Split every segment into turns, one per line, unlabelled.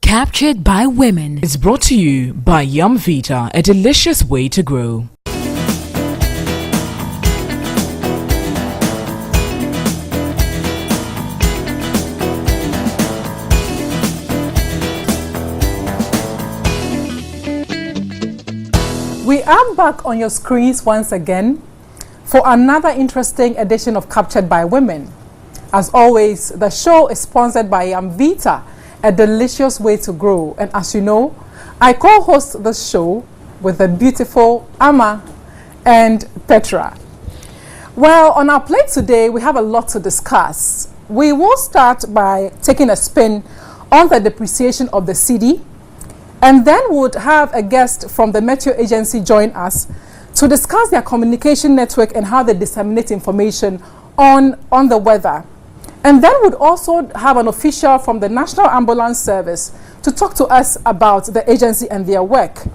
Captured by Women is brought to you by Yum Vita, a delicious way to grow.
We are back on your screens once again for another interesting edition of Captured by Women. As always, the show is sponsored by Yum Vita, a delicious way to grow. And as you know, I co-host this show with the beautiful Amma and Petra. Well, on our plate today, we have a lot to discuss. We will start by taking a spin on the depreciation of the cedi, and then would have a guest from the Meteo Agency join us to discuss their communication network and how they disseminate information on the weather. And then would also have an official from the National Ambulance Service to talk to us about the agency and their work.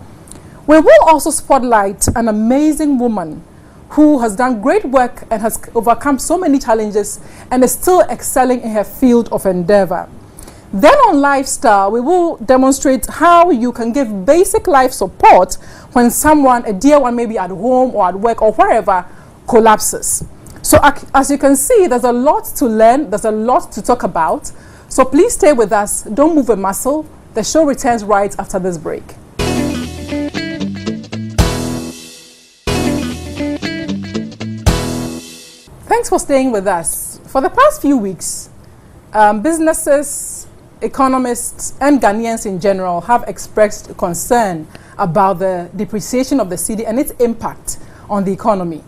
We will also spotlight an amazing woman who has done great work and has overcome so many challenges and is still excelling in her field of endeavor. Then on lifestyle, we will demonstrate how you can give basic life support when someone, a dear one, maybe at home or at work or wherever, collapses. So as you can see, there's a lot to learn, there's a lot to talk about. So please stay with us, don't move a muscle. The show returns right after this break. Thanks for staying with us. For the past few weeks, businesses, economists, and Ghanaians in general have expressed concern about the depreciation of the cedi and its impact on the economy.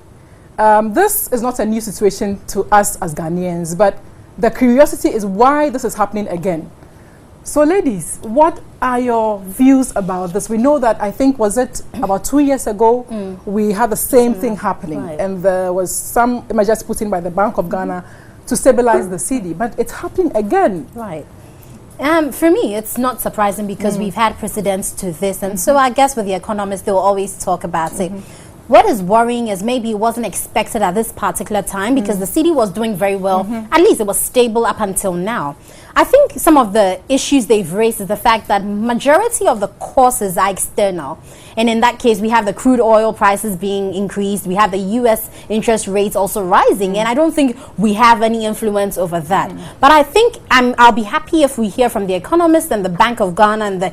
This is not a new situation to us as Ghanaians, but the curiosity is why this is happening again. So ladies, what are your views about this? We know that, I think, was it about 2 years ago, we had the same thing happening, right, and there was some measures put in by the Bank of Ghana to stabilize the cedi, but it's happening again.
Right. For me, it's not surprising because we've had precedents to this, and so I guess with the economists, they will always talk about it. What is worrying is maybe it wasn't expected at this particular time because the cedi was doing very well. At least it was stable up until now. I think some of the issues they've raised is the fact that majority of the causes are external. And in that case, we have the crude oil prices being increased. We have the U.S. interest rates also rising. And I don't think we have any influence over that. But I think I'll be happy if we hear from the economists and the Bank of Ghana and the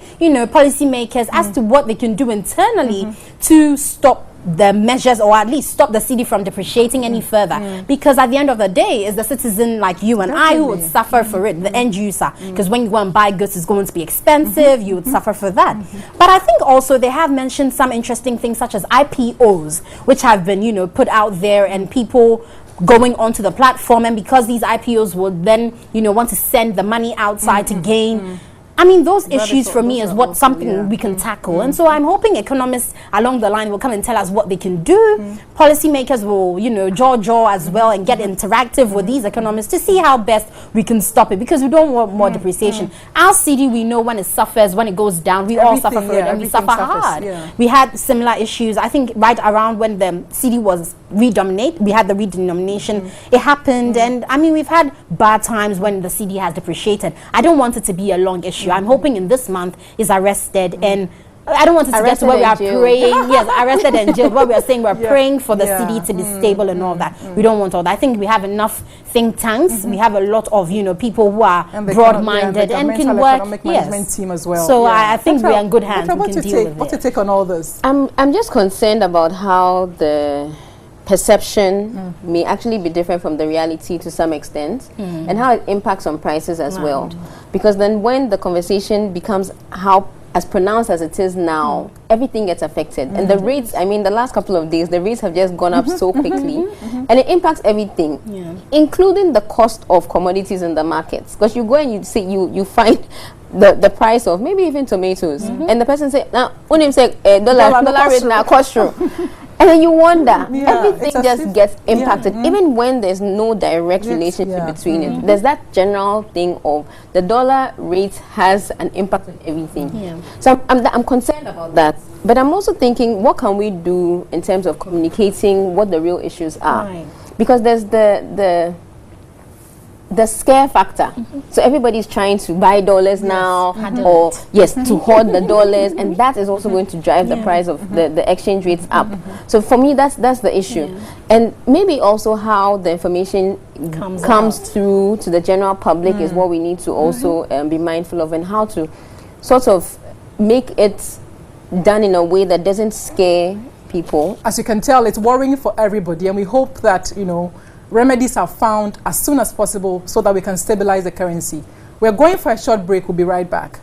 policymakers as to what they can do internally to stop the measures, or at least stop the cedi from depreciating any further, because at the end of the day, it's the citizen like you and I who would suffer for it, the end user, because when you go and buy goods, it's going to be expensive, you would suffer for that. But I think also they have mentioned some interesting things such as IPOs, which have been put out there, and people going onto the platform, and because these IPOs would then want to send the money outside to gain. I mean, those issues for me is what something we can tackle. And so I'm hoping economists along the line will come and tell us what they can do. Policymakers will, jaw as well and get interactive with these economists to see how best we can stop it, because we don't want more depreciation. Our cedi, we know when it suffers, when it goes down, we all suffer for it, and we suffer hard. We had similar issues, I think, right around when the cedi was redenominated. We had the redenomination. It happened, and I mean, we've had bad times when the cedi has depreciated. I don't want it to be a long issue. I'm hoping in this month is arrested, and I don't want it to get to where we are praying. Yes, arrested and jailed. What we are saying, we're praying for the cedi to be stable and all that. We don't want all that. I think we have enough think tanks. We have a lot of people who are broad-minded and can work. Yes, team as well. So I think we are in good hands.
What's your take on all this?
I'm just concerned about how the perception may actually be different from the reality to some extent, and how it impacts on prices as well. Because then when the conversation becomes as pronounced as it is now, everything gets affected. And the rates, I mean, the last couple of days, the rates have just gone up so quickly. And it impacts everything, including the cost of commodities in the markets. Because you go and you find the price of maybe even tomatoes, and the person say, now, when you say dollar rate now cost you. And then you wonder, everything just gets impacted, even when there's no direct relationship between it. There's that general thing of the dollar rate has an impact on everything. So I'm concerned about that. But I'm also thinking, what can we do in terms of communicating what the real issues are? Because there's the the scare factor. So everybody's trying to buy dollars now, or to hoard the dollars, and that is also going to drive the price of the exchange rates up. So for me, that's the issue, and maybe also how the information comes through to the general public is what we need to also be mindful of, and how to sort of make it done in a way that doesn't scare people.
As you can tell, it's worrying for everybody, and we hope that, you know, remedies are found as soon as possible so that we can stabilize the currency. We're going for a short break. We'll be right back.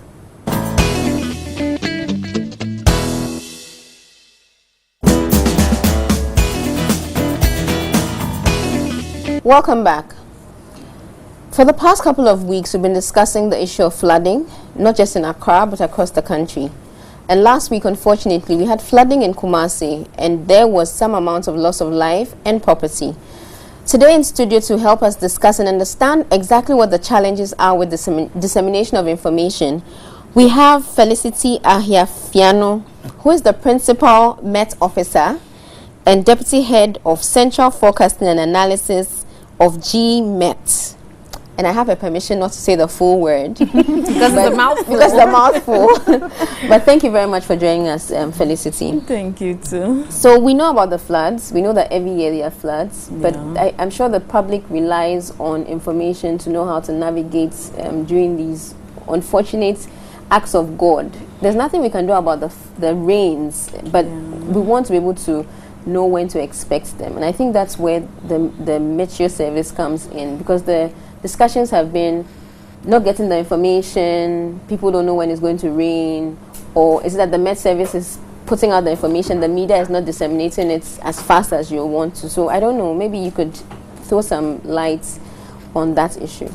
Welcome back. For the past couple of weeks, we've been discussing the issue of flooding, not just in Accra, but across the country. And last week, unfortunately, we had flooding in Kumasi, and there was some amount of loss of life and property. Today in studio to help us discuss and understand exactly what the challenges are with dissemination of information, we have Felicity Ahiafiano, who is the Principal Met Officer and Deputy Head of Central Forecasting and Analysis of GMET. And I have a permission not to say the full word.
Because it's a mouthful.
Because the mouthful. But thank you very much for joining us, Felicity.
Thank you too.
So we know about the floods. We know that every year there are floods. But I'm sure the public relies on information to know how to navigate during these unfortunate acts of God. There's nothing we can do about the rains, but we want to be able to know when to expect them. And I think that's where the Meteo service comes in, because the discussions have been not getting the information, people don't know when it's going to rain, or is it that the Met Service is putting out the information, the media is not disseminating it as fast as you want to. So I don't know, maybe you could throw some light on that issue.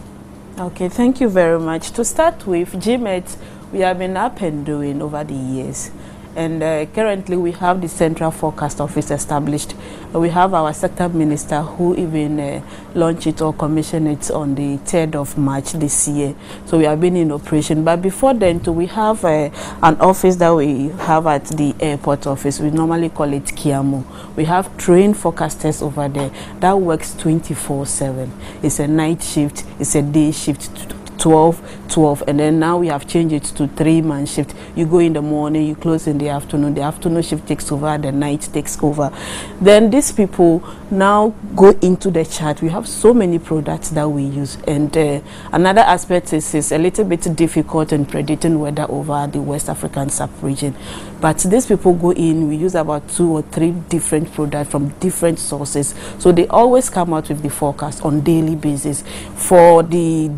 Okay, thank you very much. To start with, GMET, we have been up and doing over the years. And currently we have the Central Forecast Office established. We have our sector minister who even launched it or commissioned it on the 3rd of March this year. So we have been in operation. But before then too, we have an office that we have at the airport office. We normally call it Kiamu. We have trained forecasters over there that works 24/7. It's a night shift, it's a day shift, 12, and then now we have changed it to 3-man shift. You go in the morning, you close in the afternoon shift takes over, the night takes over. Then these people now go into the chart. We have so many products that we use, and another aspect is a little bit difficult in predicting weather over the West African sub-region, but these people go in, we use about 2 or 3 different products from different sources, so they always come out with the forecast on daily basis. For the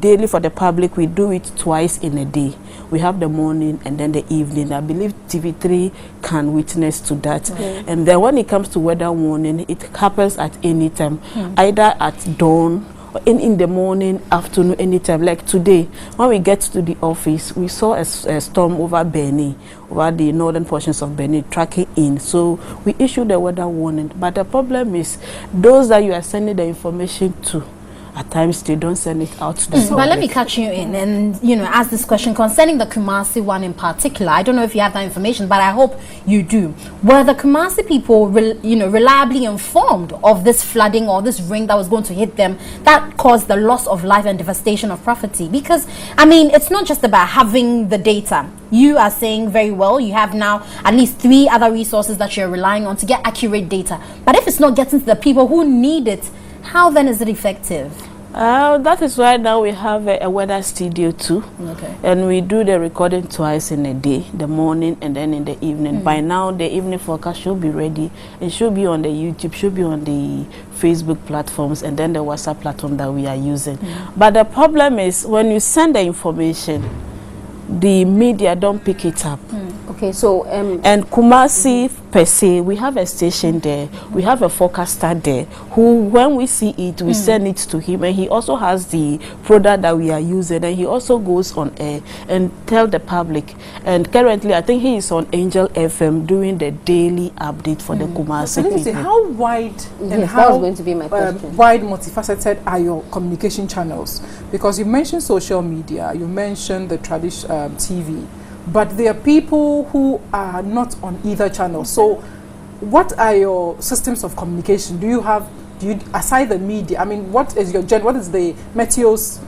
public, we do it twice in a day. We have the morning and then the evening. I believe TV3 can witness to that. And then when it comes to weather warning, it happens at any time, either at dawn or in the morning, afternoon, anytime. Like today, when we get to the office, we saw a storm over Benin, over the northern portions of Benin, tracking in. So we issued the weather warning. But the problem is, those that you are sending the information to, at times they don't send it out to the public.
But let me catch you in and, you know, ask this question concerning the Kumasi one in particular. I don't know if you have that information, but I hope you do. Were the Kumasi people, reliably informed of this flooding or this rain that was going to hit them that caused the loss of life and devastation of property? Because, I mean, it's not just about having the data. You are saying very well, you have now at least 3 other resources that you're relying on to get accurate data. But if it's not getting to the people who need it, how then is it effective?
That is why now we have a weather studio too. And we do the recording twice in a day, the morning and then in the evening. By now the evening forecast should be ready. It should be on the YouTube, should be on the Facebook platforms, and then the WhatsApp platform that we are using. But the problem is, when you send the information, the media don't pick it up.
Okay, so
and Kumasi per se, we have a station there, we have a forecaster there who, when we see it, we send it to him, and he also has the product that we are using, and he also goes on air and tell the public. And currently I think he is on Angel FM doing the daily update for the Kumasi people.
Say, how wide and
that
how
was going to be my question.
Wide, multifaceted are your communication channels? Because you mentioned social media, you mentioned the traditional TV, but there are people who are not on either channel. So what are your systems of communication? Do you have do you, aside the media, I mean, what is the Meteo's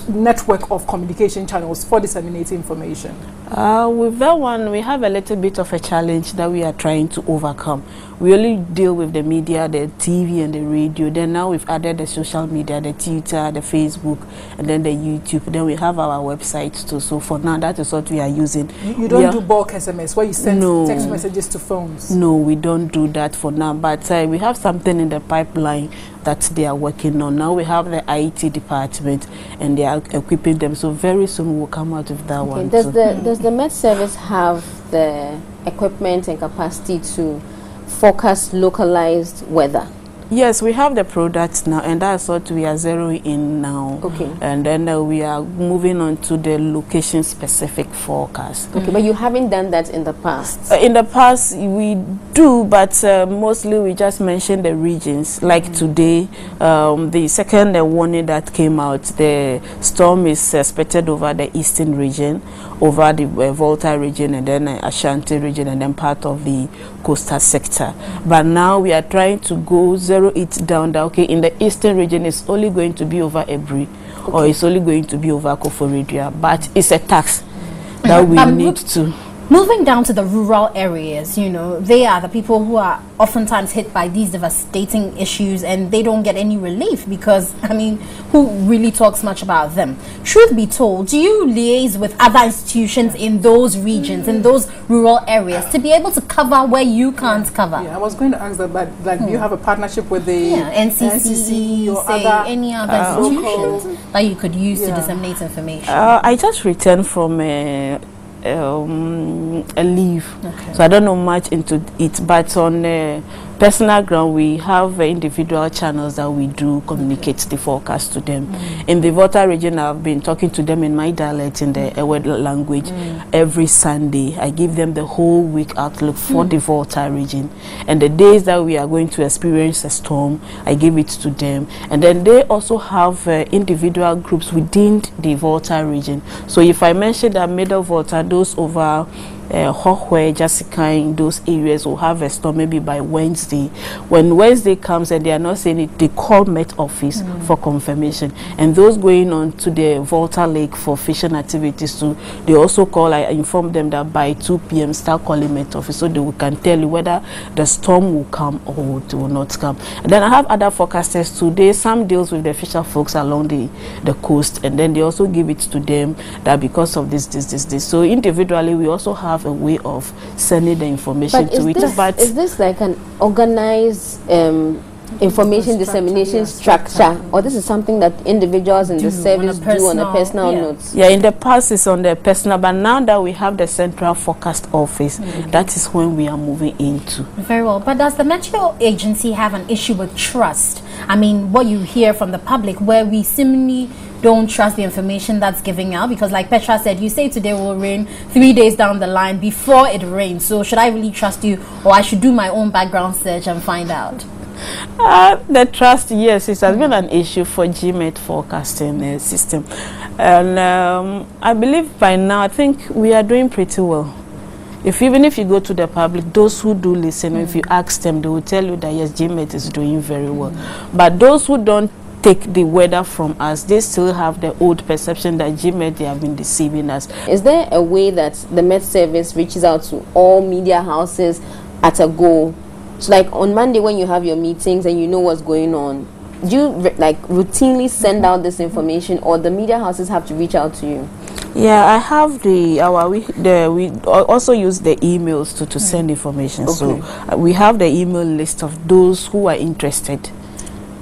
network of communication channels for disseminating information?
With that one, we have a little bit of a challenge that we are trying to overcome. We only deal with the media, the TV and the radio. Then now we've added the social media, the Twitter, the Facebook, and then the YouTube. Then we have our website too. So for now, that is what we are using.
You don't do bulk SMS where you send text messages to phones?
No, we don't do that for now. But we have something in the pipeline that they are working on. Now we have the IT department and they are equipping them. So very soon we'll come out of that one.
Does the Met Service have the equipment and capacity to forecast localized weather?
Yes, we have the products now, and that's what we are zeroing in now.
Okay.
And then we are moving on to the location-specific forecast.
Okay, but you haven't done that in the past?
In the past, we do, but mostly we just mention the regions. Like today, the second warning that came out, the storm is expected over the eastern region, over the Volta region, and then Ashanti region, and then part of the coastal sector. But now we are trying to go zero it down that, okay, in the eastern region it's only going to be over Ebri, or it's only going to be over Koforidua, but it's a tax that we need to.
Moving down to the rural areas, you know, they are the people who are oftentimes hit by these devastating issues, and they don't get any relief because, I mean, who really talks much about them? Truth be told, do you liaise with other institutions in those regions, in those rural areas, to be able to cover where you can't cover?
Yeah, I was going to ask that, but like, do you have a partnership with the
NCC or
say
other any other institutions that you could use to disseminate information?
I just returned from a leave, so I don't know much into it, but on personal ground we have individual channels that we do communicate the forecast to them. In the Volta region, I've been talking to them in my dialect, in the Ewe language. Every Sunday I give them the whole week outlook for the Volta region, and the days that we are going to experience a storm, I give it to them. And then they also have individual groups within the Volta region. So if I mention that Middle Volta, those over Hohwe, Jessica, in those areas will have a storm maybe by Wednesday. When Wednesday comes and they are not saying it, they call Met Office for confirmation. And those going on to the Volta Lake for fishing activities too, they also call. I inform them that by 2 p.m. start calling Met Office so they can tell you whether the storm will come or it will not come. And then I have other forecasters today. Some deals with the fisher folks along the coast, and then they also give it to them that because of this. So individually we also have a way of sending the information to it. But
is this like an organized information dissemination structure, or this is something that individuals in the service do on a personal note?
Yeah, in the past it's on the personal, but now that we have the central forecast office, that is when we are moving into.
Very well. But does the Metro agency have an issue with trust? I mean, what you hear from the public, where we seemingly don't trust the information that's giving out, because like Petra said, you say today will rain, 3 days down the line before it rains. So should I really trust you, or I should do my own background search and find out?
The trust, yes, it has been an issue for GMET forecasting system, and I believe by now I think we are doing pretty well. Even if you go to the public, those who do listen, if you ask them, they will tell you that yes, GMET is doing very well. But those who don't take the weather from us, they still have the old perception that GMET, they have been deceiving us.
Is there a way that the Met Service reaches out to all media houses at a go? So like on Monday when you have your meetings and you know what's going on, do you like routinely send out this information, or the media houses have to reach out to you?
Yeah, I have we also use the emails to send information. So we have the email list of those who are interested.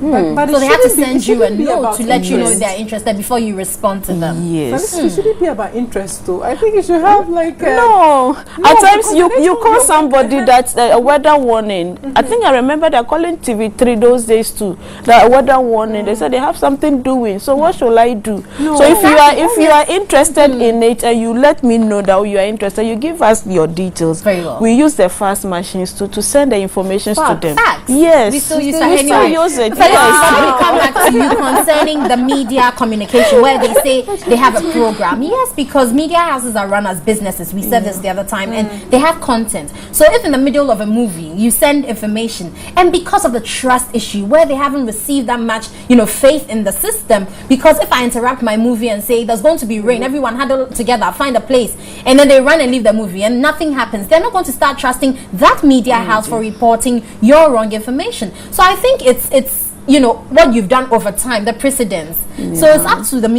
But
so they have to send you a note to let you know if they're interested before you respond to them.
Yes.
But it shouldn't be about interest though. I think you should have like
no. At times you call somebody that's a weather warning. I think I remember they're calling TV3 those days too. The weather warning. They said they have something doing. So what should I do?
No.
So if you are interested in it and you let me know that you are interested, you give us your details.
Very well.
We use the fast machines to send the information to them.
Fax?
Yes.
We still use
it.
Let me come back to you concerning the media communication, where they say they have a program. Yes, because media houses are run as businesses. We said this the other time, and they have content. So if in the middle of a movie you send information, and because of the trust issue, where they haven't received that much, faith in the system, because if I interrupt my movie and say there's going to be rain, everyone huddle together, find a place, and then they run and leave the movie, and nothing happens, they're not going to start trusting that media house for reporting your wrong information. So I think it's what you've done over time, the precedents. So it's up to the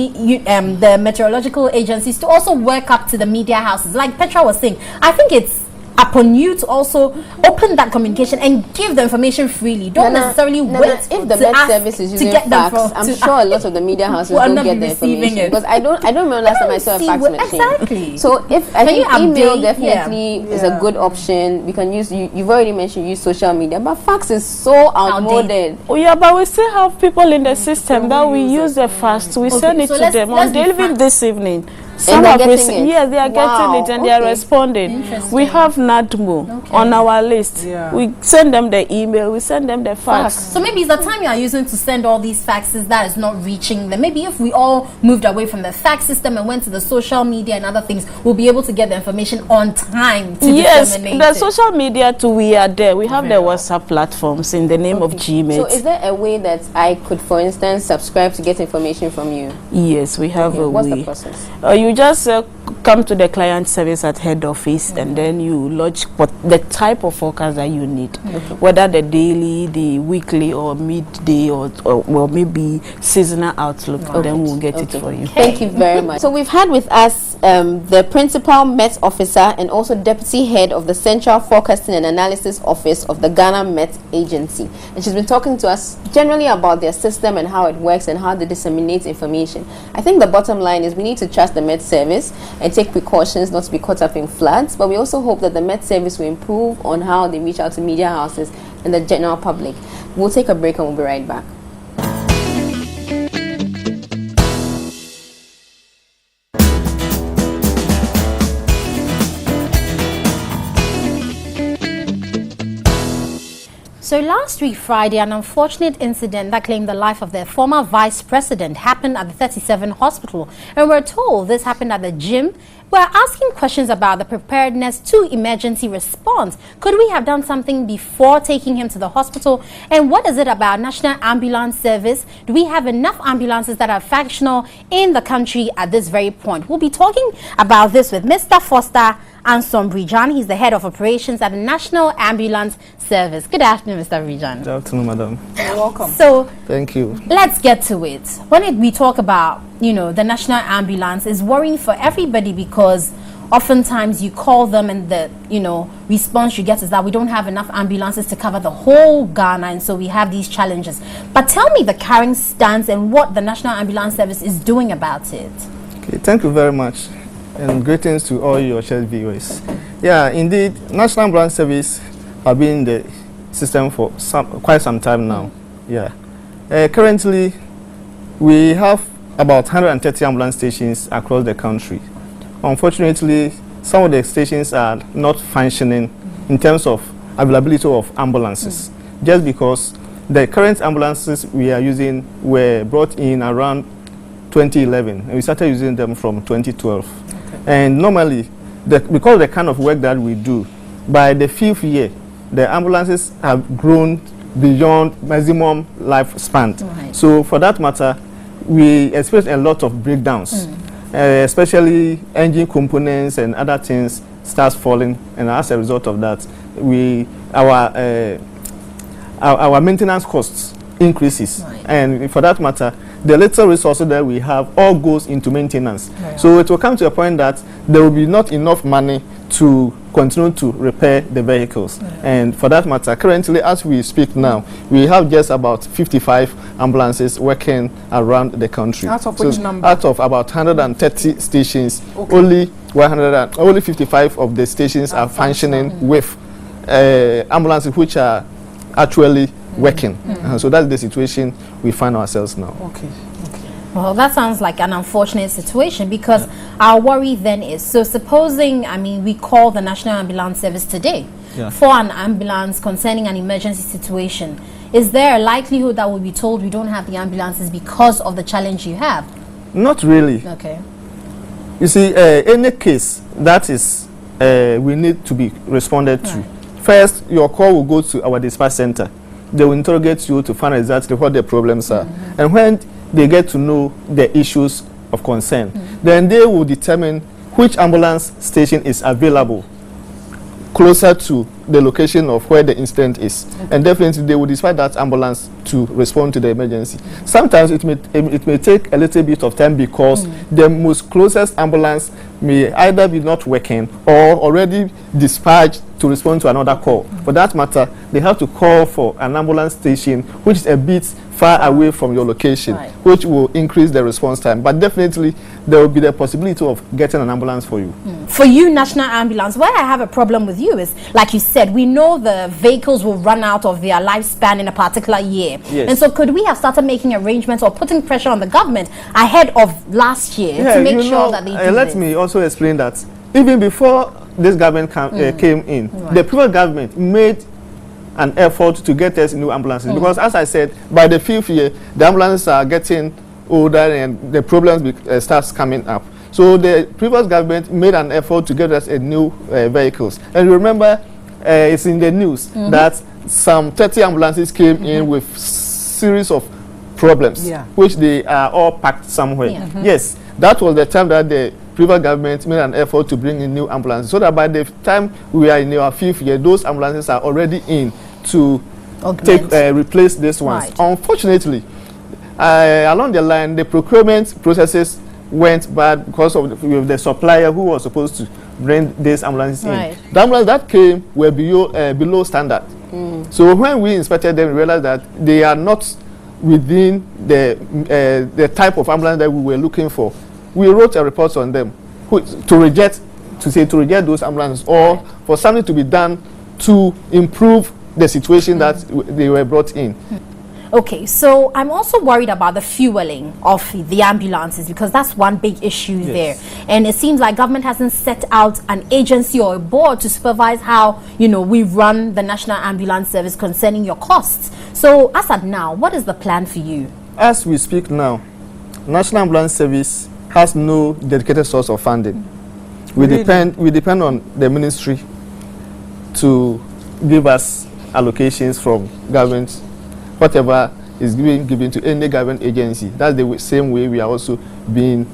meteorological agencies to also work up to the media houses. Like Petra was saying, I think it's upon you to also open that communication and give the information freely. Don't necessarily wait
if the Met service is using fax. I'm sure a lot of the media houses don't get the information, because I don't remember last time I saw a fax machine.
Exactly.
So if I think email definitely is a good option. We can use you've already mentioned use social media, but fax is so outmoded.
Oh yeah, but we still have people in the system that we use the fax. We send it to them on even this evening. Some
are
yes,
getting it.
Yes, they are getting it and they are responding. We have NADMO on our list. We send them the email, we send them the fax.
So maybe it's the time you are using to send all these faxes that is not reaching them. Maybe if we all moved away from the fax system and went to the social media and other things, we'll be able to get the information on time to disseminate
the social media too, we are there. We have the WhatsApp platforms in the name of Gmail.
So is there a way that I could, for instance, subscribe to get information from you?
Yes, we have a
What's
way.
the process?
You just come to the client service at head office, and then you lodge the type of forecast that you need, whether the daily, the weekly, or midday, or maybe seasonal outlook. Then we'll get it for you.
Thank you very much. So we've had with us the principal Met officer and also deputy head of the Central Forecasting and Analysis Office of the Ghana Met Agency, and she's been talking to us generally about their system and how it works and how they disseminate information. I think the bottom line is we need to trust the Met service and take precautions not to be caught up in floods, but we also hope that the Met service will improve on how they reach out to media houses and the general public. We'll take a break and we'll be right back.
So last week, Friday, an unfortunate incident that claimed the life of their former vice president happened at the 37 hospital. And we're told this happened at the gym. We're asking questions about the preparedness to emergency response. Could we have done something before taking him to the hospital? And what is it about National Ambulance Service? Do we have enough ambulances that are functional in the country at this very point? We'll be talking about this with Mr. Foster Ansom-Brijan. He's the head of operations at the National Ambulance Service. Good afternoon, Mr. Brijan.
Good afternoon, madam.
You're welcome.
So,
thank you.
Let's get to it. When we talk about, the National Ambulance, is worrying for everybody because oftentimes you call them and the, response you get is that we don't have enough ambulances to cover the whole Ghana, and so we have these challenges. But tell me the current stance and what the National Ambulance Service is doing about it.
Okay, thank you very much. And greetings to all your shared viewers. Yeah, indeed, National Ambulance Service have been in the system for quite some time now. Yeah. Currently, we have about 130 ambulance stations across the country. Unfortunately, some of the stations are not functioning in terms of availability of ambulances, just because the current ambulances we are using were brought in around 2011, and we started using them from 2012. And normally, because of the kind of work that we do, by the 5th year, the ambulances have grown beyond maximum lifespan. So for that matter, we experience a lot of breakdowns, especially engine components and other things starts falling, and as a result of that, our maintenance costs increases. And for that matter, the little resources that we have all goes into maintenance. So it will come to a point that there will be not enough money to continue to repair the vehicles. And for that matter, currently as we speak now, we have just about 55 ambulances working around the country.
Out of which number?
Out of about 130 stations, only 55 of the stations are functioning with ambulances which are actually working. So that's the situation we find ourselves now.
Well, that sounds like an unfortunate situation, because our worry then is, so supposing, we call the National Ambulance Service today for an ambulance concerning an emergency situation. is there a likelihood that we'll be told we don't have the ambulances because of the challenge you have?
Not really.
Okay.
You see, any case that is we need to be responded to. First, your call will go to our dispatch center. They will interrogate you to find exactly what the problems are. And when they get to know the issues of concern, then they will determine which ambulance station is available closer to the location of where the incident is. And definitely they will dispatch that ambulance to respond to the emergency. Sometimes it may take a little bit of time because the most closest ambulance may either be not working or already dispatched to respond to another call. For that matter, they have to call for an ambulance station which is a bit far away from your location, which will increase the response time. But definitely there will be the possibility of getting an ambulance for you.
For you, National Ambulance, where I have a problem with you is, like you said, we know the vehicles will run out of their lifespan in a particular year.
Yes.
And so could we have started making arrangements or putting pressure on the government ahead of last year to make sure that they do
let
this?
me also explain that even before this government came in, the previous government made an effort to get us new ambulances because, as I said, by the 5th year, the ambulances are getting older and the problems starts coming up. So the previous government made an effort to get us a new vehicles. And remember, it's in the news that some 30 ambulances came in with series of problems, which they are all packed somewhere. Yes, that was the time that the previous government made an effort to bring in new ambulances, so that by the time we are in our 5th year, those ambulances are already in to replace these ones. Unfortunately, along the line, the procurement processes went bad because of the supplier who was supposed to bring these ambulances in. The ambulances that came were below standard. So when we inspected them, we realized that they are not within the type of ambulance that we were looking for. We wrote a report on them to reject those ambulances, or for something to be done to improve the situation that they were brought in.
Okay, so I'm also worried about the fueling of the ambulances because that's one big issue there. And it seems like government hasn't set out an agency or a board to supervise how, we run the National Ambulance Service concerning your costs. So as of now, what is the plan for you?
As we speak now, National Ambulance Service has no dedicated source of funding. We depend on the ministry to give us allocations from government, whatever is being given to any government agency. That's the same way we are also being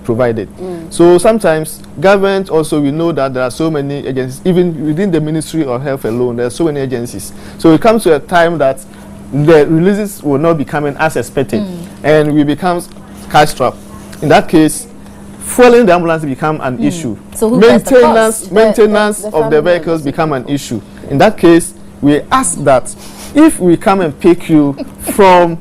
provided. So sometimes government also, we know that there are so many agencies, even within the Ministry of Health alone, there are so many agencies. So it comes to a time that the releases will not be coming as expected, and we become cash strapped. In that case, fueling the ambulance become an issue.
So
maintenance of the vehicles become an issue. In that case, we ask that if we come and pick you from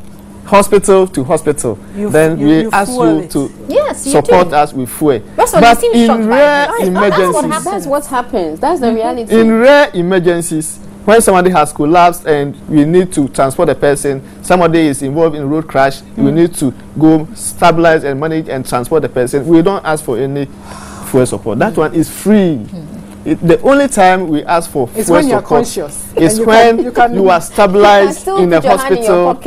hospital to hospital, then we ask you to support us with fuel. But in rare emergencies,
that's what happens. That's the reality.
In rare emergencies, when somebody has collapsed and we need to transport a person, somebody is involved in a road crash, we need to go stabilize and manage and transport the person. We don't ask for any fuel support. That one is free. The only time we ask for fuel support is when you are stabilized in the hospital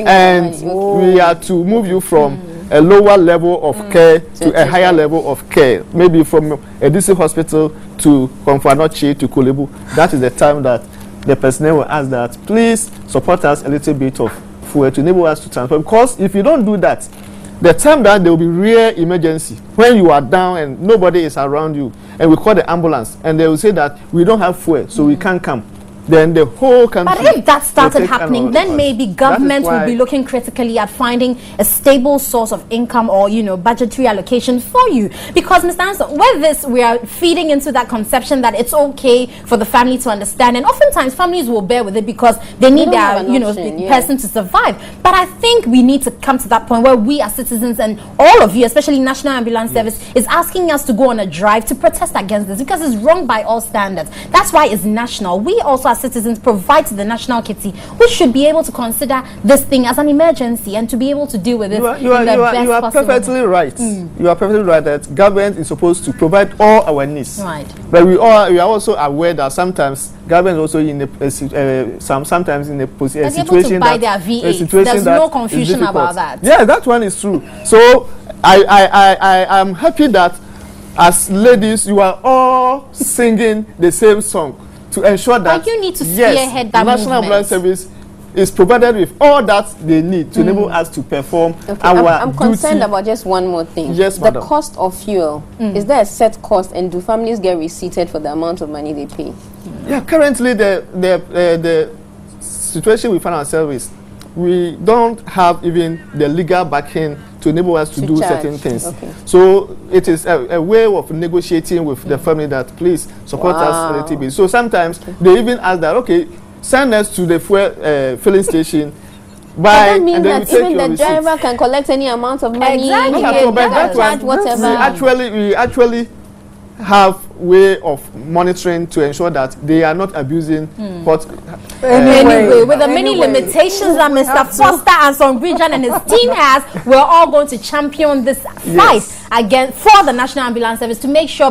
and we are to move you from a lower level of care to a higher level of care, maybe from a DC hospital to Komfanochi to Kolebu. That is the time that the personnel will ask that, please support us a little bit of fuel to enable us to transport. Because if you don't do that, the time that there will be rare emergency, when you are down and nobody is around you, and we call the ambulance, and they will say that we don't have fuel, so we can't come. Then the whole country.
But if that started happening, then maybe government will be looking critically at finding a stable source of income or, budgetary allocation for you. Because, Mr. Anson, with this, we are feeding into that conception that it's okay for the family to understand. And oftentimes, families will bear with it because they need their, person to survive. But I think we need to come to that point where we as citizens and all of you, especially National Ambulance Service, is asking us to go on a drive to protest against this because it's wrong by all standards. That's why it's national. We also our citizens provide to the national kitty, we should be able to consider this thing as an emergency and to be able to deal with it
You are perfectly right. You are perfectly right that government is supposed to provide all our needs.
Right.
But we are also aware that sometimes government also in a sometimes in a situation
buy
that
their VA.
a situation
There's
that
no
is
confusion
difficult.
about that.
Yeah, that one is true. So I am happy that as ladies you are all singing the same song to ensure that
But you need to
yes,
spearhead that
the National
movement.
Ambulance Service is provided with all that they need to enable us to perform our
I'm concerned
duty.
about just one more thing.
Yes,
the
madam.
cost of fuel. Is there a set cost, and do families get receipted for the amount of money they pay?
Yeah, currently the situation we find ourselves is we don't have even the legal backing to enable us to do
charge.
certain things.
Okay.
So it is a way of negotiating with the family that please support us a little bit. So sometimes they even ask that, okay, send us to the fuel filling station.
Does
Buy,
that mean
and then we
that
take
even
your
the
receipt.
driver can collect any amount of money?
Exactly.
Not at all, but that
charge
one,
whatever.
we actually have way of monitoring to ensure that they are not abusing what
Anyway, with the many
Anyway.
limitations that
We
Mr.
have to-
Foster and Son Bridjan and his team has, we're all going to champion this fight again for the National Ambulance Service to make sure,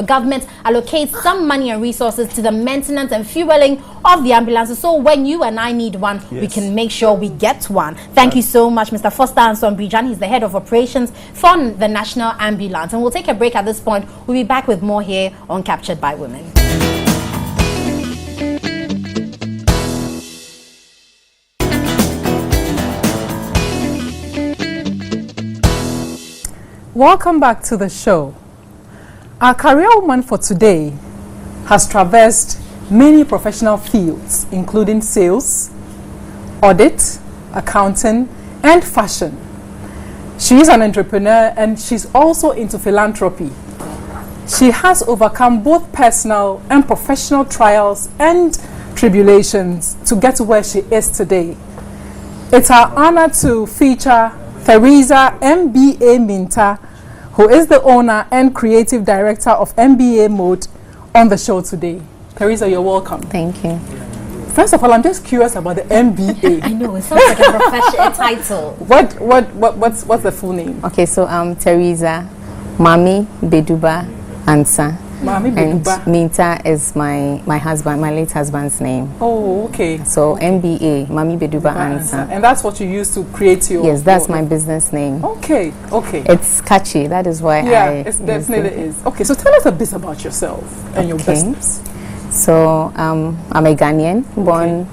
government allocates some money and resources to the maintenance and fueling of the ambulances. So when you and I need one, we
Yes.
can make sure we get one. Thank you so much, Mr. Foster and Son Bridjan. He's the head of operations for the National Ambulance. And we'll take a break at this point. We'll be back with more here on Captured by Women.
Welcome back to the show. Our career woman for today has traversed many professional fields, including sales, audit, accounting, and fashion. She is an entrepreneur and she's also into philanthropy. She has overcome both personal and professional trials and tribulations to get to where she is today. It's our honor to feature Theresa MBA Minta, who is the owner and creative director of MBA Mode, on the show today. Theresa, you're welcome.
Thank you.
First of all, I'm just curious about the MBA.
I know, it sounds like a professional title.
What's the full name?
Okay, so I'm Theresa Mami Beduba Ansa.
Mami
And
Beduba.
Minta is my husband, my late husband's name.
Oh, okay.
So MBA, Mami Beduba Ansa.
And that's what you use to create your...
Yes, that's
your-
my business name.
Okay, okay.
It's catchy, that is why
Yeah,
I
it
use
definitely
it.
is. Okay, so tell us a bit about yourself and your
Okay.
business.
So I'm a Ghanaian, born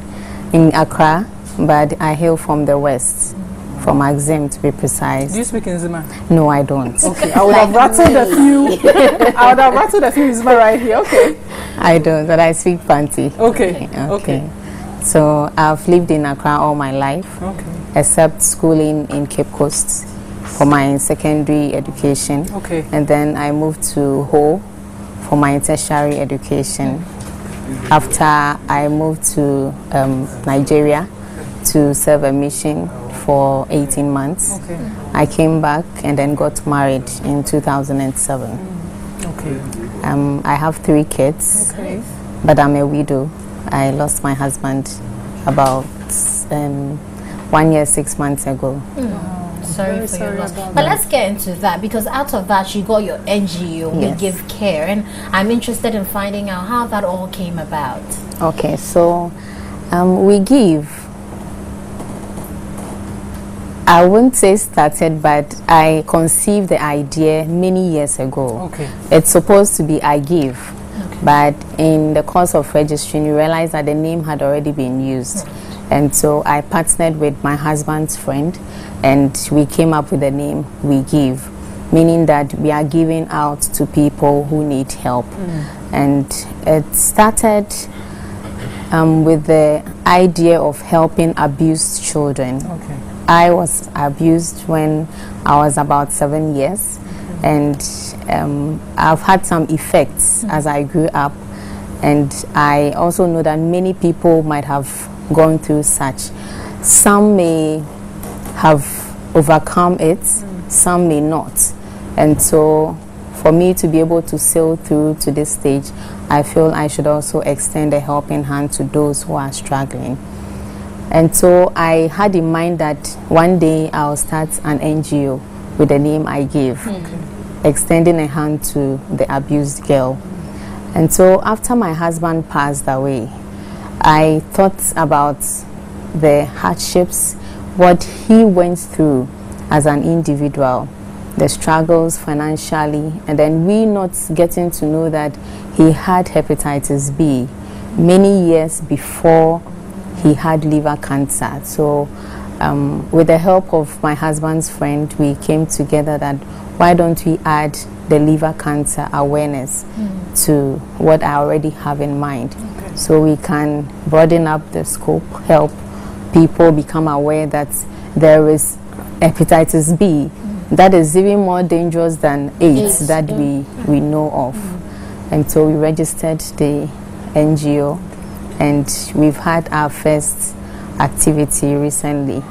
in Accra, but I hail from the West, from Axim to be precise.
Do you speak in Zima?
No, I don't.
Okay, I would have rattled a few. I would have rattled a few in Zima right here. Okay.
I don't, but I speak Fanti.
Okay.
Okay. So I've lived in Accra all my life,
Okay.
except schooling in Cape Coast for my secondary education.
Okay.
And then I moved to Ho for my tertiary education. After I moved to Nigeria to serve a mission for 18 months.
Okay.
I came back and then got married in 2007.
Okay.
I have 3 kids,
Okay.
but I'm a widow. I lost my husband about 1 year, 6 months ago.
Sorry
Very
for
sorry
your loss.
about
But
that.
let's get into that, because out of that you got your NGO, We
Yes.
Give Care, and I'm interested in finding out how that all came about.
Okay, so we give. I wouldn't say started, but I conceived the idea many years ago.
Okay.
It's supposed to be I give, but in the course of registering, you realize that the name had already been used. And so I partnered with my husband's friend, and we came up with the name We Give, meaning that we are giving out to people who need help. And it started with the idea of helping abused children.
Okay.
I was abused when I was about 7 years, and I've had some effects as I grew up, and I also know that many people might have gone through such. Some may have overcome it, some may not. And so for me to be able to sail through to this stage, I feel I should also extend a helping hand to those who are struggling. And so I had in mind that one day I'll start an NGO with the name I gave, extending a hand to the abused girl. And so after my husband passed away, I thought about the hardships, what he went through as an individual, the struggles financially, and then we not getting to know that he had hepatitis B many years before he had liver cancer. So with the help of my husband's friend, we came together that why don't we add the liver cancer awareness to what I already have in mind, so we can broaden up the scope, help people become aware that there is hepatitis B that is even more dangerous than AIDS that we know of. And so we registered the NGO, and we've had our first activity recently.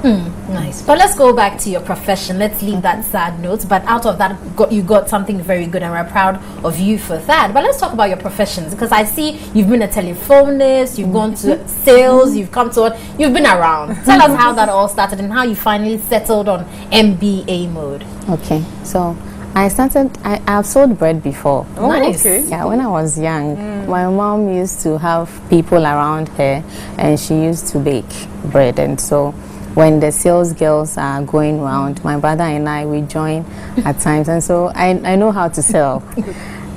Nice. But let's go back to your profession. Let's leave that sad note. But out of that, you got something very good, and we're proud of you for that. But let's talk about your professions, because I see you've been a telephonist, you've gone to sales, you've been around. Tell us how that all started and how you finally settled on MBA mode.
Okay, so I've sold bread before.
Oh,
Nice.
okay.
Yeah, when I was young, my mom used to have people around her, and she used to bake bread. And so when the sales girls are going around, my brother and I, we join at times. And so I know how to sell.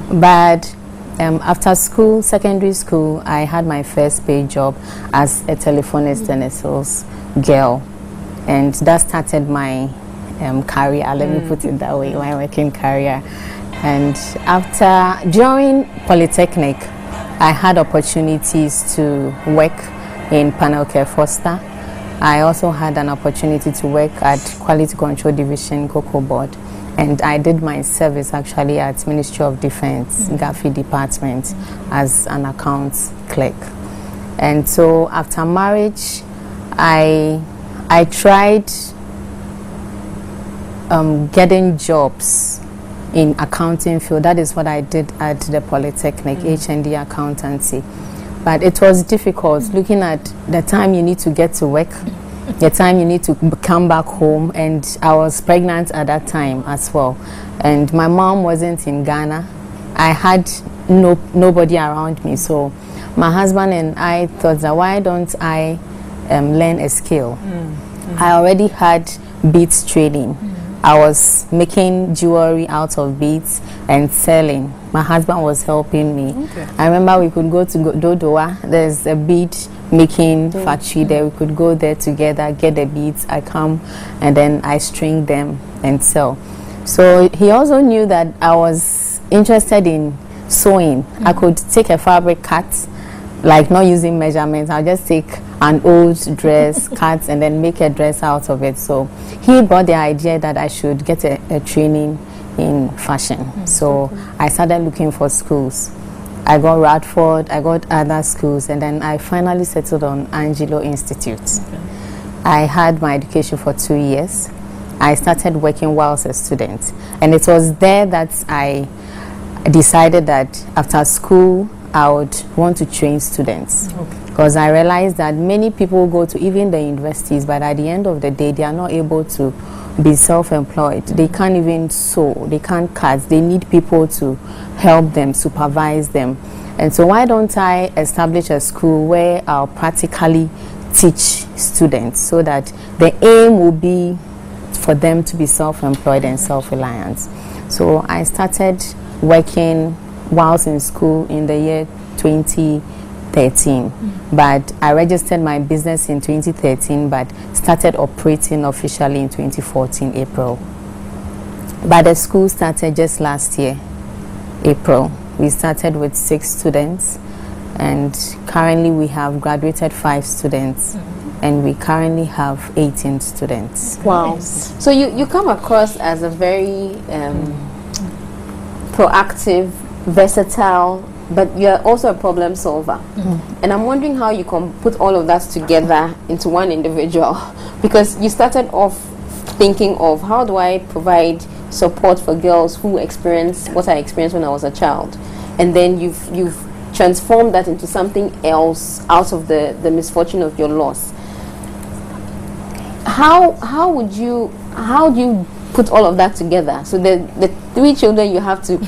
But after school, secondary school, I had my first paid job as a telephonist and a sales girl. And that started my career, let me put it that way, my working career. And during Polytechnic, I had opportunities to work in Panel Care Foster. I also had an opportunity to work at Quality Control Division, Cocoa Board. And I did my service actually at Ministry of Defense, Gafi Department, as an accounts clerk. And so after marriage, I tried getting jobs in accounting field. That is what I did at the Polytechnic, HND accountancy. But it was difficult looking at the time you need to get to work, the time you need to come back home, and I was pregnant at that time as well. And my mom wasn't in Ghana. I had nobody around me. So my husband and I thought that why don't I learn a skill? I already had beads training. I was making jewelry out of beads and selling. My husband was helping me. Okay. I remember we could go to Dodowa. There's a bead making factory there. We could go there together, get the beads. I come and then I string them and sell. So he also knew that I was interested in sewing. I could take a fabric cut, like not using measurements. I'll just take an old dress, cut, and then make a dress out of it. So he brought the idea that I should get a training in fashion. So I started looking for schools. I got Radford, I got other schools, and then I finally settled on Angelo Institute. I had my education for 2 years. I started working whilst a student, and it was there that I decided that after school I would want to train students, because I realized that many people go to even the universities, but at the end of the day they are not able to be self-employed. They can't even sew, they can't cut. They need people to help them, supervise them. And so why don't I establish a school where I'll practically teach students, so that the aim will be for them to be self-employed and self-reliant. So I started working whilst in school in the year 2013, but I registered my business in 2013, but started operating officially in 2014 April. But the school started just last year, April. We started with 6 students, and currently we have graduated 5 students, and we currently have 18 students.
Wow. So you come across as a very proactive, versatile, but you're also a problem solver. And I'm wondering how you can put all of that together into one individual, because you started off thinking of how do I provide support for girls who experience what I experienced when I was a child, and then you've transformed that into something else out of the misfortune of your loss. How do you put all of that together? So the 3 children you have to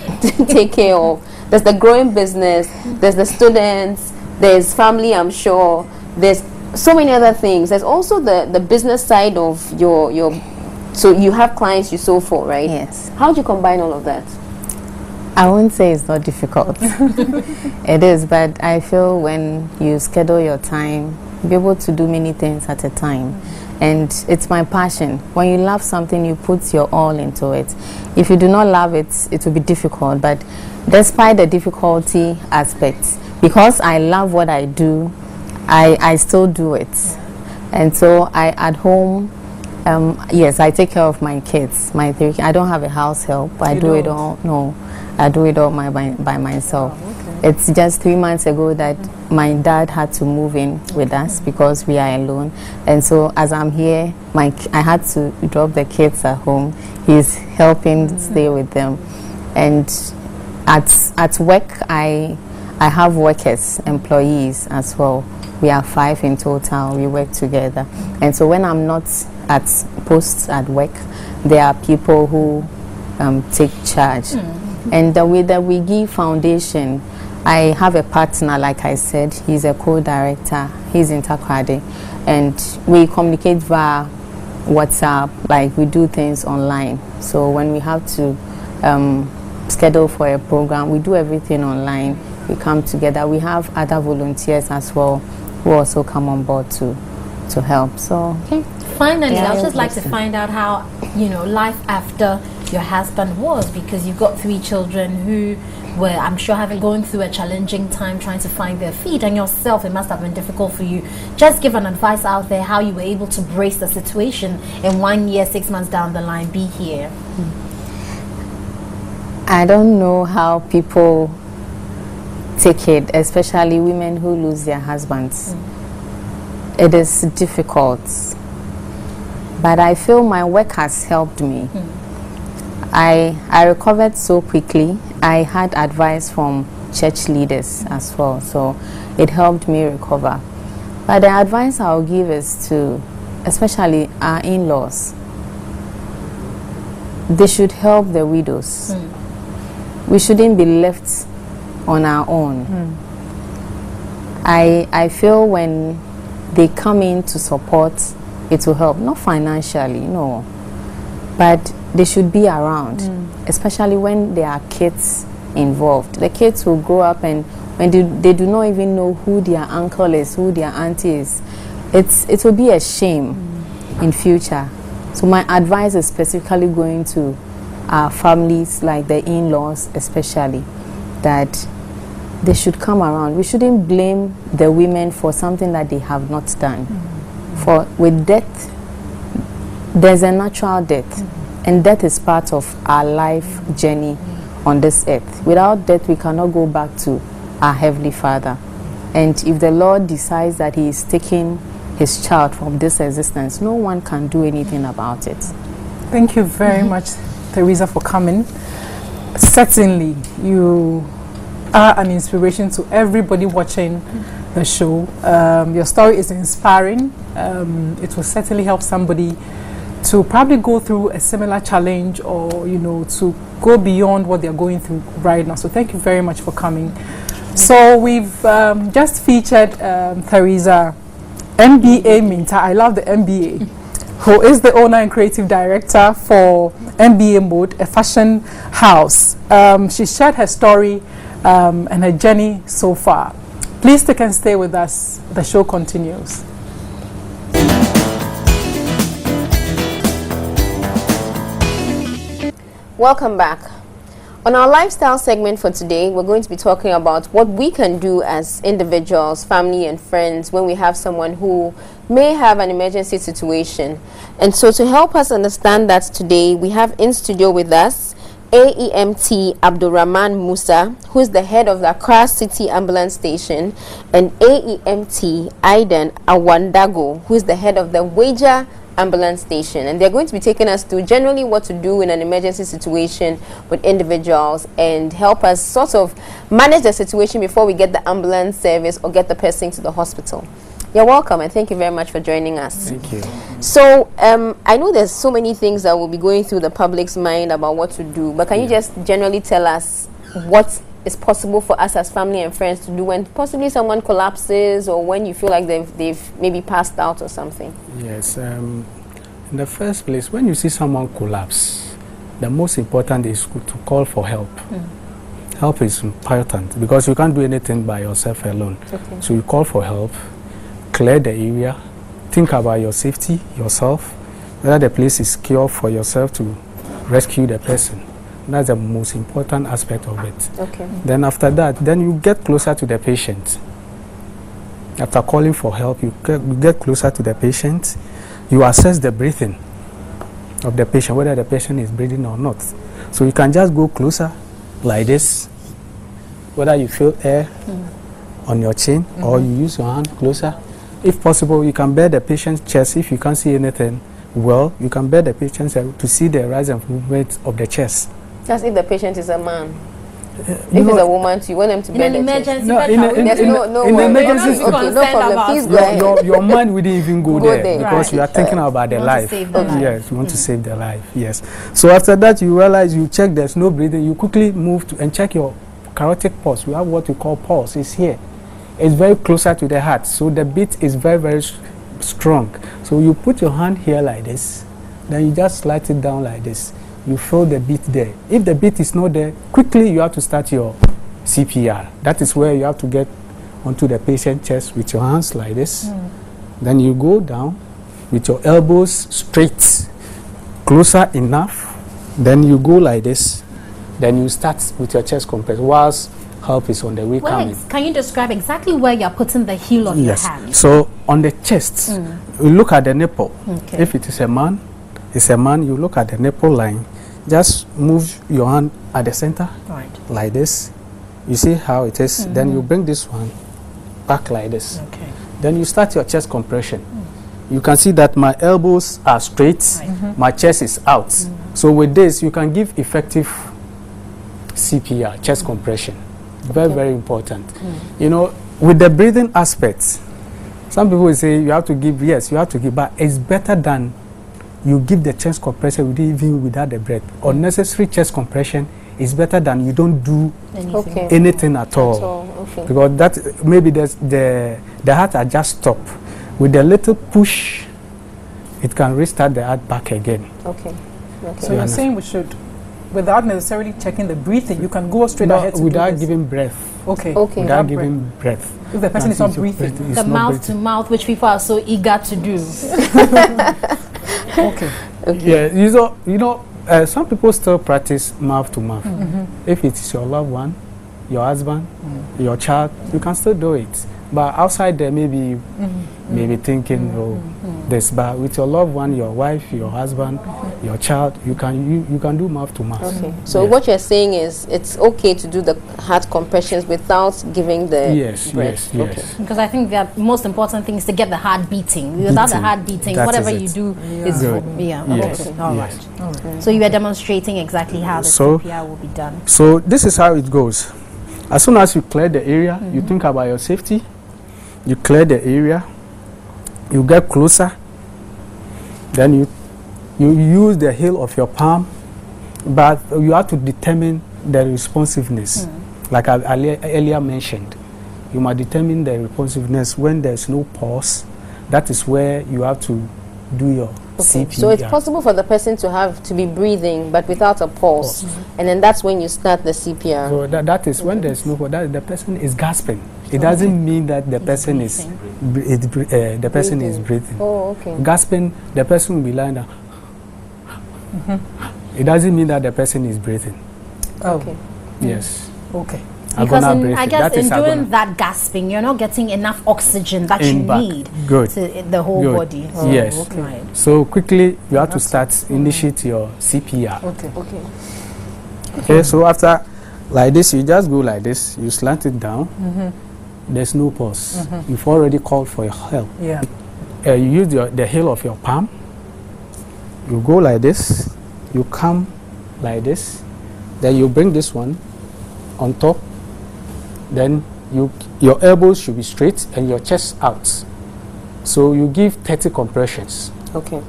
take care of. There's the growing business, there's the students, there's family, I'm sure, there's so many other things. There's also the business side of your so you have clients you sew for, right?
Yes.
How do you combine all of that?
I won't say it's not difficult. It is, but I feel when you schedule your time, you'll be able to do many things at a time. And it's my passion. When you love something, you put your all into it. If you do not love it, it will be difficult. But despite the difficulty aspects, because I love what I do, I still do it. And so at home, yes, I take care of my kids, my 3. I don't have a house help. I do it all. No, I do it all by myself. Oh, okay. It's just 3 months ago that my dad had to move in with us because we are alone. And so as I'm here, I had to drop the kids at home. He's helping stay with them. And at work, I have workers, employees as well. We are 5 in total. We work together. And so when I'm not at posts at work, there are people who take charge. And with the WIGI Foundation, I have a partner, like I said. He's a co-director. He's in Takoradi. And we communicate via WhatsApp, like we do things online. So when we have to schedule for a program, we do everything online. We come together. We have other volunteers as well who also come on board to help. So
okay. Finally, I would just like to find out how, life after your husband was, because you've got 3 children who were, I'm sure, going through a challenging time trying to find their feet, and yourself, it must have been difficult for you. Just give an advice out there how you were able to brace the situation and 1 year, 6 months down the line be here.
I don't know how people take it, especially women who lose their husbands. It is difficult, but I feel my work has helped me. I recovered so quickly. I had advice from church leaders as well, so it helped me recover. But the advice I'll give is to, especially our in-laws, they should help the widows. We shouldn't be left on our own. I feel when they come in to support, it will help. Not financially, no, but they should be around, especially when there are kids involved. The kids will grow up, and when they do not even know who their uncle is, who their auntie is, it will be a shame in future. So my advice is specifically going to our families, like the in-laws especially, that they should come around. We shouldn't blame the women for something that they have not done. For with death, there's a natural death, and death is part of our life journey on this earth. Without death, we cannot go back to our Heavenly Father. And if the Lord decides that He is taking His child from this existence, no one can do anything about it.
Thank you very much, Teresa, for coming. Certainly, you are an inspiration to everybody watching the show. Your story is inspiring. It will certainly help somebody to probably go through a similar challenge, or to go beyond what they're going through right now. So thank you very much for coming. So we've just featured Teresa MBA Minta. I love the MBA. Who is the owner and creative director for MBA Mode, a fashion house. She shared her story and her journey so far. Please take and stay with us. The show continues.
Welcome back. On our lifestyle segment for today, we're going to be talking about what we can do as individuals, family and friends when we have someone who may have an emergency situation. And so to help us understand that today, we have in studio with us AEMT Abdurrahman Musa, who is the head of the Accra City Ambulance Station, and AEMT Aiden Awandago, who is the head of the Wager ambulance station, and they're going to be taking us through generally what to do in an emergency situation with individuals and help us sort of manage the situation before we get the ambulance service or get the person to the hospital. You're welcome, and thank you very much for joining us.
Thank you.
So I know there's so many things that will be going through the public's mind about what to do, but can you just generally tell us what is possible for us as family and friends to do when possibly someone collapses or when you feel like they've maybe passed out or something?
Yes. In the first place, when you see someone collapse, the most important is to call for help. Help is important because you can't do anything by yourself alone.
Okay.
So you call for help, clear the area, think about your safety, yourself, whether the place is secure for yourself to rescue the person. That's the most important aspect of it.
Okay.
Then after that, then you get closer to the patient. After calling for help, you get closer to the patient. You assess the breathing of the patient, whether the patient is breathing or not. So you can just go closer like this, whether you feel air on your chin or you use your hand closer. If possible, you can bear the patient's chest. If you can't see anything well, you can bear the patient's chest to see the rise and movement of the chest.
Just if the patient is a man. If it's a woman, you want them to bear
In an
the chest.
emergency,
No,
better
in
worry.
emergency,
Okay, no problem. Please go ahead.
your mind wouldn't even go there because
Right.
you are thinking about the
You want to
life.
save the life.
Yes, you want to save the life. Yes. So after that, you realize you check there's no breathing. You quickly move to and check your carotid pulse. We have what we call pulse. It's here. It's very closer to the heart, so the beat is very, very strong. So you put your hand here like this, then you just slide it down like this. You feel the beat there. If the beat is not there, quickly you have to start your CPR. That is where you have to get onto the patient's chest with your hands like this. Then you go down with your elbows straight, closer enough. Then you go like this. Then you start with your chest compress whilst help is on the way coming.
Can you describe exactly where you're putting the heel of your hand?
So on the chest, you look at the nipple.
Okay.
If it is a man, you look at the nipple line. Just move your hand at the center,
Right.
like this. You see how it is? Then you bring this one back like this.
Okay.
Then you start your chest compression. You can see that my elbows are straight, my chest is out. So with this, you can give effective CPR, chest compression. Very, very important. You know, with the breathing aspect, some people will say you have to give, yes, you have to give, but it's better than you give the chest compression even without the breath. Unnecessary chest compression is better than you don't do anything at all.
Okay.
Because that maybe the heart are just stopped. With a little push, it can restart the heart back again.
Okay.
So you're saying we should, without necessarily checking the breathing, you can go straight ahead to
without
do this.
giving breath.
Okay.
Okay.
Without giving breath.
If the person is not breathing.
The mouth to mouth, which people are so eager to do.
Okay.
Yeah, you know, some people still practice mouth to mouth. If it is your loved one, your husband, your child, you can still do it. But outside there, maybe thinking, this. But with your loved one, your wife, your husband, your child, you can do mouth to mouth.
Okay. So what you're saying is it's okay to do the heart compressions without giving the breath.
Yes.
Because I think the most important thing is to get the heart beating. Without the heart beating,
That
whatever
is
you
it.
do is
Good.
okay. All right. So you are demonstrating exactly how the CPR will be done.
So this is how it goes. As soon as you clear the area, you think about your safety. You clear the area. You get closer. Then you use the heel of your palm, but you have to determine the responsiveness. Like I earlier mentioned, you must determine the responsiveness when there's no pulse. That is where you have to do your CPR.
So it's possible for the person to be breathing but without a pulse, and then that's when you start the CPR.
So that is when there's no pulse. The person is gasping. It doesn't mean that the person is breathing.
Oh, okay.
Gasping, the person will be lying down. It doesn't mean that the person is breathing.
Okay.
Yes.
Okay.
Because
Agonal
I
breathing.
guess
That is
in doing
agonal.
that gasping, you're not getting enough oxygen that you
In back.
need
Good.
to the whole
Good.
body.
Yes.
Okay. Right.
So quickly, you have to start, initiate your CPR.
Okay.
Okay, so after like this, you just go like this, you slant it down. There's no pulse. You've already called for your help.
Yeah.
You use the heel of your palm, You go like this, you come like this, then you bring this one on top, then your elbows should be straight and your chest out. So you give 30 compressions.
Okay.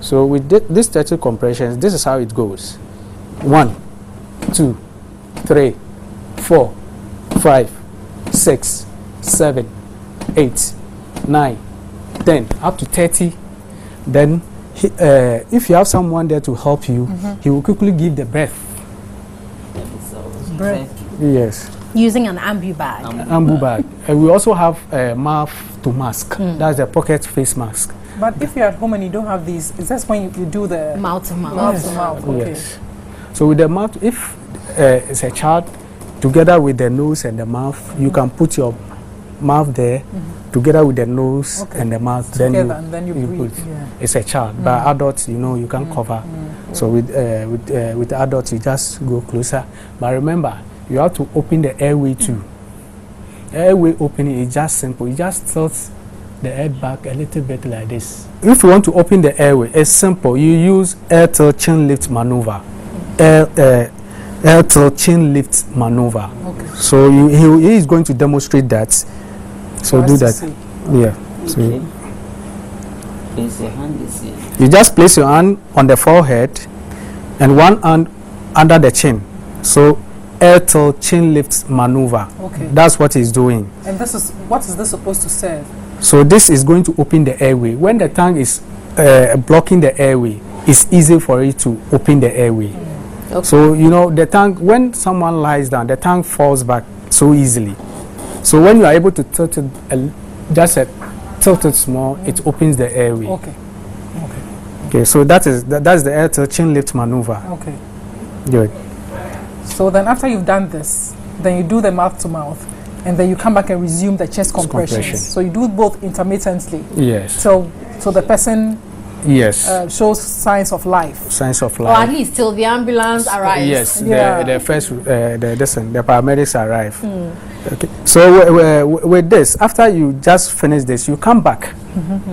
So with these 30 compressions, this is how it goes. 1, 2, 3, 4, 5, 6, 7, 8, 9, 10, up to 30. Then if you have someone there to help you, he will quickly give the breath. Yes.
Using an ambu bag.
Ambu bag. We also have mouth to mask. That's the pocket face mask.
But if you're at home and you don't have these, is that when you do the
Mouth to mouth.
mouth to mouth? Okay.
Yes. So with the mouth, if it's a child, together with the nose and the mouth, you can put your mouth there, together with the nose and the mouth.
Together, and then you breathe.
put.
Yeah.
It's a child. But adults, you can cover. So with adults, you just go closer. But remember, you have to open the airway too. Airway opening is just simple. You just tilt the head back a little bit like this. If you want to open the airway, it's simple. You use air tilt chin lift maneuver. Air tilt chin lift maneuver.
Okay.
So he is going to demonstrate that. So do that. Yeah. So
Place your hand this here.
you just place your hand on the forehead and one hand under the chin. So air tilt chin lift maneuver.
Okay.
That's what he's doing.
And what is this supposed to serve?
So this is going to open the airway. When the tongue is blocking the airway, it's easy for it to open the airway.
Okay.
So the tongue, when someone lies down, the tongue falls back so easily. So when you are able to tilt it, tilt it small, it opens the airway.
Okay.
Okay. So that's the air tilt chin lift maneuver.
Okay.
Good.
So then after you've done this, then you do the mouth to mouth, and then you come back and resume the chest compressions.
compression.
So you do both intermittently.
Yes.
So the person
Yes.
shows signs of life.
Signs of
Or
life.
at least till the ambulance arrives.
Yes,
Yeah.
the first, the paramedics arrive. Okay. So with this, after you just finish this, you come back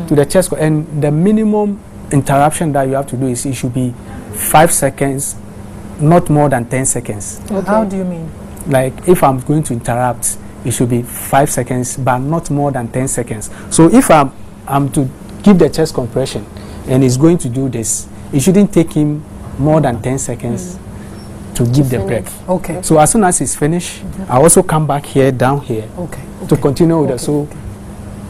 to the chest, and the minimum interruption that you have to do is it should be 5 seconds, not more than 10 seconds.
Okay. How do you mean?
Like if I'm going to interrupt, it should be 5 seconds, but not more than 10 seconds. So if I'm to give the chest compression, and he's going to do this, it shouldn't take him more than 10 seconds to give the breath.
Okay.
So as soon as he's finished, I also come back here, down here,
Okay.
to continue with it. So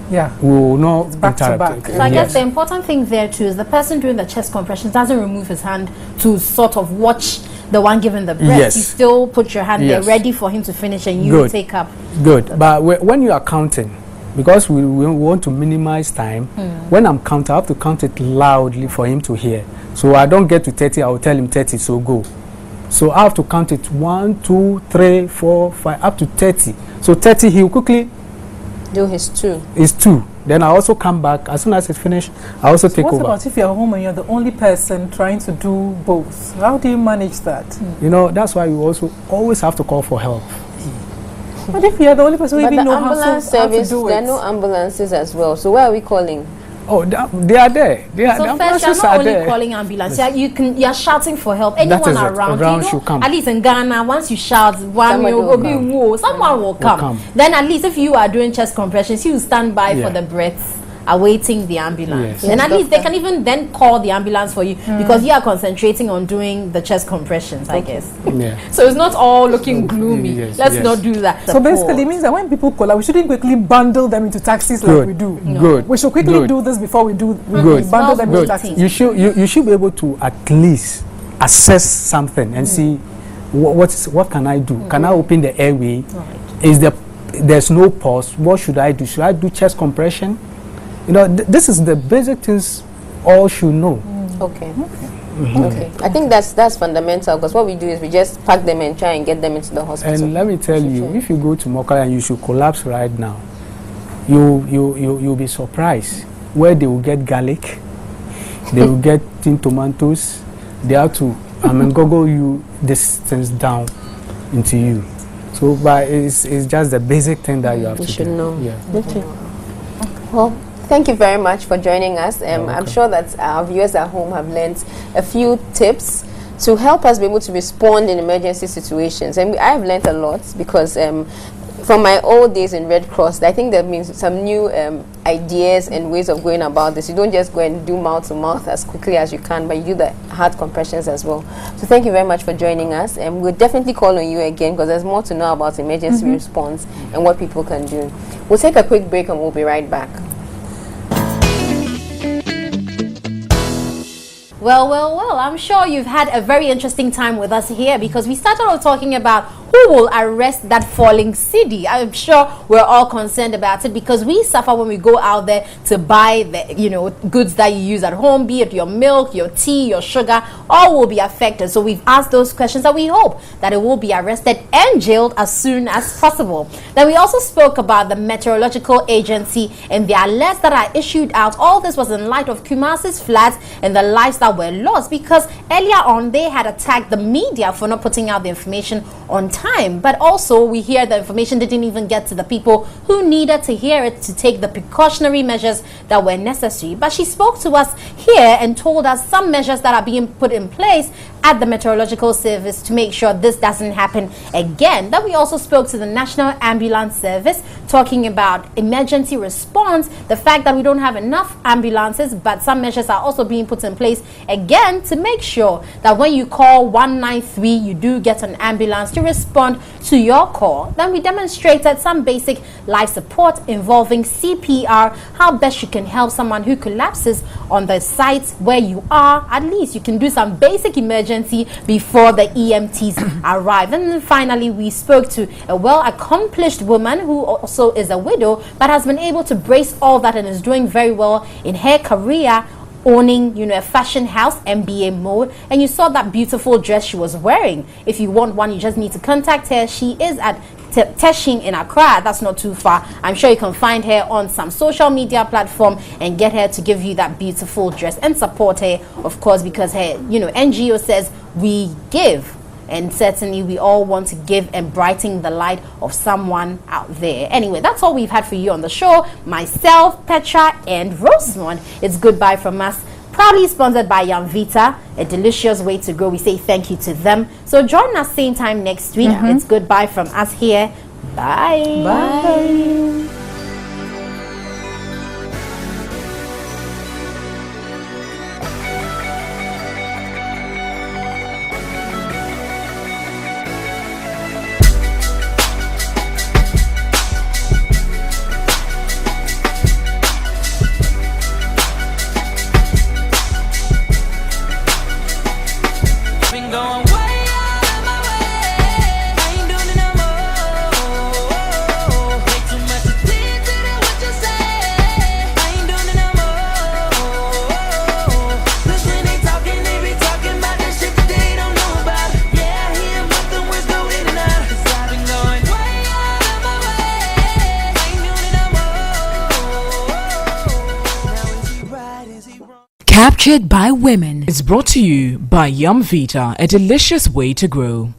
Yeah.
we will not
It's back to
interrupt.
back.
So I guess
Yes.
the important thing there too is the person doing the chest compressions doesn't remove his hand to sort of watch the one giving the breath.
Yes.
You still put your hand there
Yes.
ready for him to finish, and you
Good.
take up.
Good. But when you are counting, because we want to minimize time, when I'm counting, I have to count it loudly for him to hear. So I don't get to 30, I will tell him 30, so go. So I have to count it 1, 2, 3, 4, 5, up to 30. So 30, he will quickly,
Do his 2.
is 2. Then I also come back. As soon as it's finished, I also take
What
over.
about if you're home and you're the only person trying to do both? How do you manage that?
That's why we also always have to call for help.
But if you're the only person who
But
even
the
know how
ambulance
to
service,
do
there are
it.
no ambulances as well. So where are we calling?
Oh, they are there. The
So first, you're
ambulances
not
are
only
there.
calling ambulance. You're shouting for help.
That
Anyone
is it.
around,
Around
you know,
should come.
at least in Ghana, once you shout,
Somebody will
someone will come.
come.
Then at least if you are doing chest compressions, you stand by
Yeah.
for the breaths, awaiting the ambulance.
Yes.
And
Yes,
at least they
doctor.
can even then call the ambulance for you because you are concentrating on doing the chest compressions, I guess.
Yeah.
So it's not all looking gloomy.
Yes,
Let's
yes.
not do that.
So basically, it means that when people call out, we shouldn't quickly bundle them into taxis like
Good.
we do.
Good.
We should quickly
Good.
do this before we
Good.
bundle them into
Good.
taxis.
You should be able to at least assess something and see what can I do? Can I open the airway? There's no pulse? What should I do? Should I do chest compression? This is the basic things all should know.
Okay. Okay. I think that's fundamental, because what we do is we just pack them and try and get them into the hospital.
And let me tell you, if you go to Mokala and you should collapse right now, you'll be surprised where they will get garlic, they will get tin tomatoes, they have to goggle you these things down into you. So, but it's just the basic thing that you have
You
to
should
do.
know.
Yeah.
Okay. Well, Thank you very much for joining us. I'm sure that our viewers at home have learned a few tips to help us be able to respond in emergency situations. And I have learned a lot because from my old days in Red Cross, I think there have been some new ideas and ways of going about this. You don't just go and do mouth to mouth as quickly as you can, but you do the heart compressions as well. So thank you very much for joining us, and we'll definitely call on you again because there's more to know about emergency response and what people can do. We'll take a quick break and we'll be right back.
Well, I'm sure you've had a very interesting time with us here because we started off talking about who will arrest that falling cedi. I'm sure we're all concerned about it because we suffer when we go out there to buy the goods that you use at home, be it your milk, your tea, your sugar, all will be affected. So we've asked those questions and we hope that it will be arrested and jailed as soon as possible. Then we also spoke about the Meteorological Agency and the alerts that are issued out. All this was in light of Kumasi's floods and the lives that were lost because earlier on they had attacked the media for not putting out the information on time, but also we hear the information didn't even get to the people who needed to hear it to take the precautionary measures that were necessary. But she spoke to us here and told us some measures that are being put in place at the Meteorological Service to make sure this doesn't happen again. Then we also spoke to the National Ambulance Service talking about emergency response, the fact that we don't have enough ambulances, but some measures are also being put in place again to make sure that when you call 193 you do get an ambulance to respond to your call. Then we demonstrated some basic life support involving CPR, how best you can help someone who collapses on the site where you are. At least you can do some basic emergency before the EMTs arrive. And then finally we spoke to a well-accomplished woman who also is a widow but has been able to brace all that and is doing very well in her career, owning a fashion house, MBA mode. And you saw that beautiful dress she was wearing. If you want one, you just need to contact her. She is at Teshin in Accra. That's not too far. I'm sure you can find her on some social media platform and get her to give you that beautiful dress and support her, of course, because her NGO says we give, and certainly we all want to give and brighten the light of someone out there. Anyway, that's all we've had for you on the show. Myself, Petra, and Rosamond. It's goodbye from us. Proudly sponsored by Yamvita, a delicious way to grow. We say thank you to them. So join us same time next week. It's goodbye from us here. Bye.
Bye.
Captured by Women is brought to you by Yumvita, a delicious way to grow.